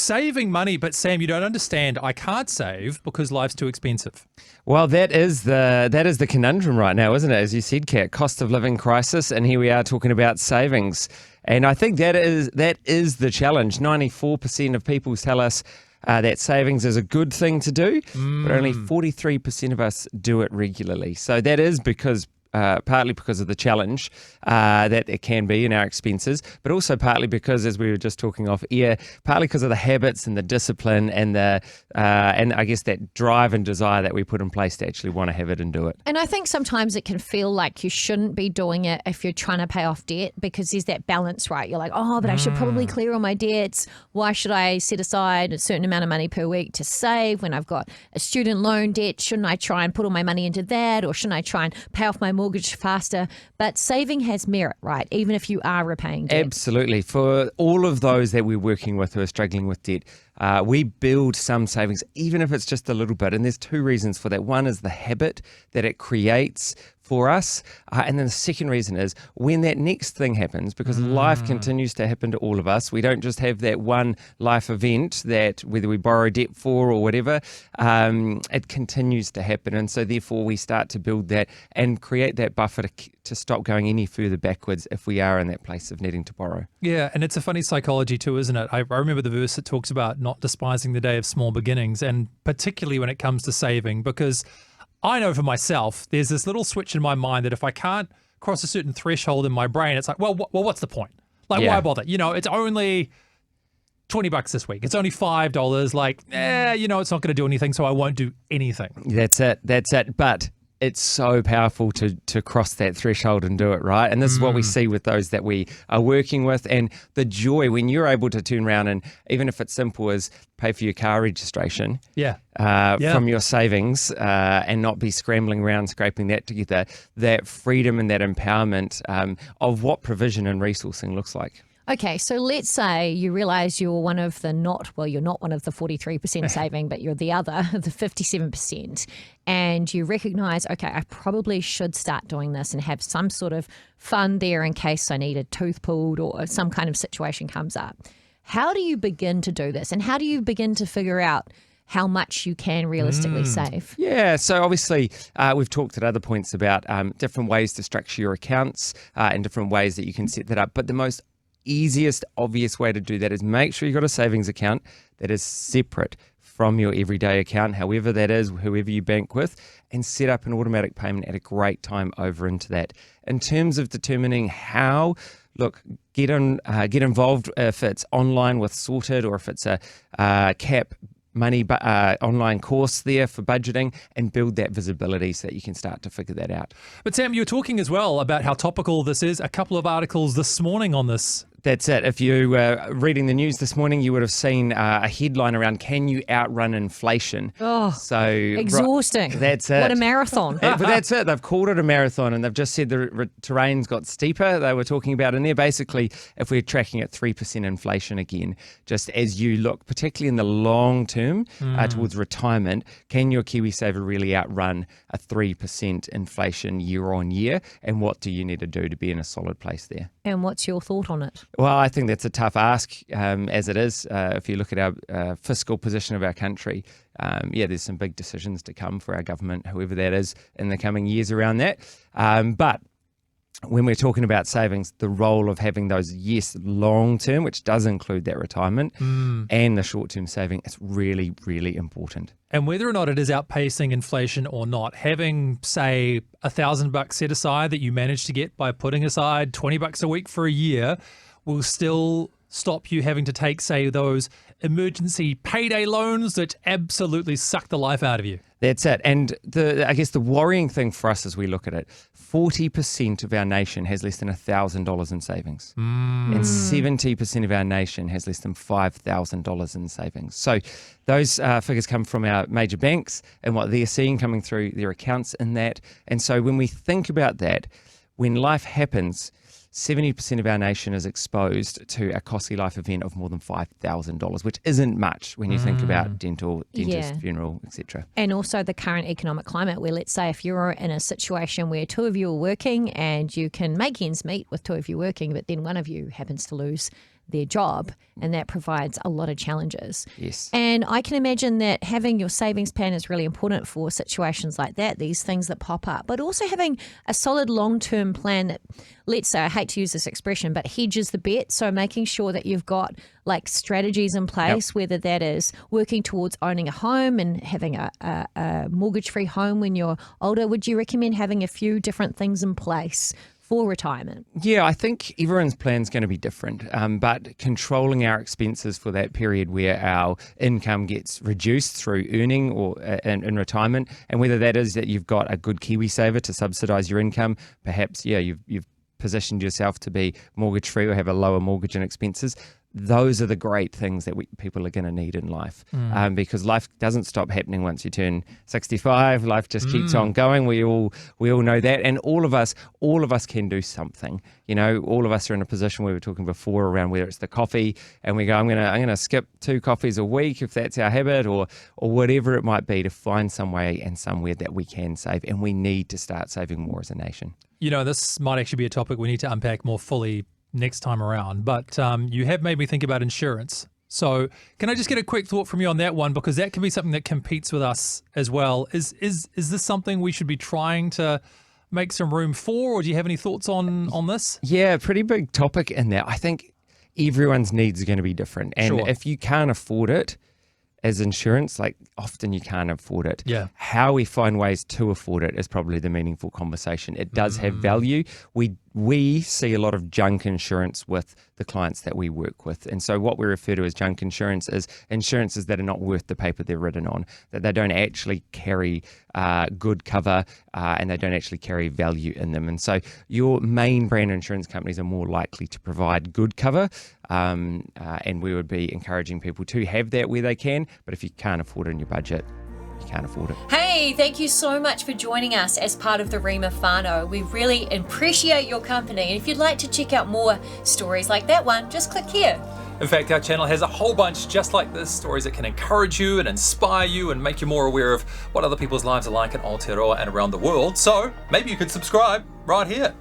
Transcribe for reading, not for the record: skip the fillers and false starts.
saving money, but Sam, you don't understand. I can't save because life's too expensive. Well, that is the conundrum right now, isn't it? As you said, Kat, cost of living crisis, and here we are talking about savings. And I think that is the challenge. 94% of people tell us that savings is a good thing to do, but only 43% of us do it regularly. So that is partly because of the challenge that it can be in our expenses, but also partly because, as we were just talking off air, partly because of the habits and the discipline and and I guess that drive and desire that we put in place to actually want to have it and do it. And I think sometimes it can feel like you shouldn't be doing it if you're trying to pay off debt, because there's that balance, right? You're like, oh, but I should probably clear all my debts. Why should I set aside a certain amount of money per week to save when I've got a student loan debt? Shouldn't I try and put all my money into that, or shouldn't I try and pay off my mortgage faster? But saving has merit, right? Even if you are repaying debt. Absolutely. For all of those that we're working with who are struggling with debt, we build some savings, even if it's just a little bit. And there's two reasons for that. One is the habit that it creates for us. And then the second reason is when that next thing happens, because life continues to happen to all of us. We don't just have that one life event that whether we borrow debt for or whatever, it continues to happen. And so therefore we start to build that and create that buffer to stop going any further backwards if we are in that place of needing to borrow. Yeah, and it's a funny psychology too, isn't it? I remember the verse that talks about not despising the day of small beginnings, and particularly when it comes to saving, because I know for myself, there's this little switch in my mind that if I can't cross a certain threshold in my brain, it's like, well, what's the point? Like, why bother? You know, it's only $20 this week. It's only $5. Like, it's not going to do anything, so I won't do anything. That's it. But it's so powerful to cross that threshold and do it, right? And this is what we see with those that we are working with, and the joy when you're able to turn around and, even if it's simple as pay for your car registration from your savings and not be scrambling around scraping that together, that freedom and that empowerment of what provision and resourcing looks like. Okay, so let's say you realise you're one of the you're not one of the 43% saving, but you're the other, the 57%, and you recognise, okay, I probably should start doing this and have some sort of fund there in case I need a tooth pulled or some kind of situation comes up. How do you begin to do this, and how do you begin to figure out how much you can realistically save? Yeah, so obviously we've talked at other points about different ways to structure your accounts and different ways that you can set that up, but the most easiest, obvious way to do that is make sure you've got a savings account that is separate from your everyday account, however that is, whoever you bank with, and set up an automatic payment at a great time over into that. In terms of determining how, look, get involved if it's online with Sorted, or if it's a CAP money online course there for budgeting, and build that visibility so that you can start to figure that out. But Sam, you were talking as well about how topical this is. A couple of articles this morning on this. That's it. If you were reading the news this morning, you would have seen a headline around, can you outrun inflation? Oh, so exhausting. That's it. What a marathon. But that's it. They've called it a marathon, and they've just said the terrain's got steeper. They were talking about in there, basically, if we're tracking at 3% inflation again, just as you look, particularly in the long term towards retirement, can your KiwiSaver really outrun a 3% inflation year on year? And what do you need to do to be in a solid place there? And what's your thought on it? Well, I think that's a tough ask as it is. If you look at our fiscal position of our country, there's some big decisions to come for our government, whoever that is, in the coming years around that. But when we're talking about savings, the role of having those, yes, long-term, which does include that retirement, and the short-term saving, is really, really important. And whether or not it is outpacing inflation or not, having, say, $1,000 set aside that you manage to get by putting aside $20 a week for a year will still stop you having to take, say, those emergency payday loans that absolutely suck the life out of you. That's it. And I guess the worrying thing for us as we look at it, 40% of our nation has less than $1,000 in savings. And 70% of our nation has less than $5,000 in savings. So those figures come from our major banks and what they're seeing coming through their accounts in that. And so when we think about that, when life happens, 70% of our nation is exposed to a costly life event of more than $5,000, which isn't much when you think about dentist, funeral, etc. And also the current economic climate where, let's say, if you're in a situation where two of you are working and you can make ends meet with two of you working, but then one of you happens to lose their job, and that provides a lot of challenges. Yes. And I can imagine that having your savings plan is really important for situations like that, these things that pop up, but also having a solid long-term plan that, let's say, I hate to use this expression, but hedges the bet. So making sure that you've got like strategies in place, whether that is working towards owning a home and having a mortgage-free home when you're older. Would you recommend having a few different things in place for retirement? Yeah, I think everyone's plan is going to be different, but controlling our expenses for that period where our income gets reduced through earning or in retirement, and whether that is that you've got a good KiwiSaver to subsidise your income, perhaps, you've positioned yourself to be mortgage-free or have a lower mortgage and expenses. Those are the great things that people are going to need in life, because life doesn't stop happening once you turn 65. Life just keeps on going. We all know that, and all of us can do something. All of us are in a position where we were talking before around whether it's the coffee, and we go, I'm gonna skip 2 coffees a week if that's our habit, or whatever it might be, to find some way and somewhere that we can save, and we need to start saving more as a nation. This might actually be a topic we need to unpack more fully next time around, but you have made me think about insurance. So can I just get a quick thought from you on that one, because that can be something that competes with us as well. Is this something we should be trying to make some room for, or do you have any thoughts on this? Yeah, pretty big topic in there. I think everyone's needs are going to be different, and if you can't afford it as insurance, like often you can't afford it. Yeah. How we find ways to afford it is probably the meaningful conversation. It does have value. We see a lot of junk insurance with the clients that we work with. And so what we refer to as junk insurance is insurances that are not worth the paper they're written on, that they don't actually carry good cover, and they don't actually carry value in them. And so your main brand insurance companies are more likely to provide good cover, and we would be encouraging people to have that where they can. But if you can't afford it in your budget, you can't afford it. Hey, thank you so much for joining us as part of the Rhema whānau. We really appreciate your company. And if you'd like to check out more stories like that one, just click here. In fact, our channel has a whole bunch just like this, stories that can encourage you and inspire you and make you more aware of what other people's lives are like in Aotearoa and around the world. So maybe you could subscribe right here.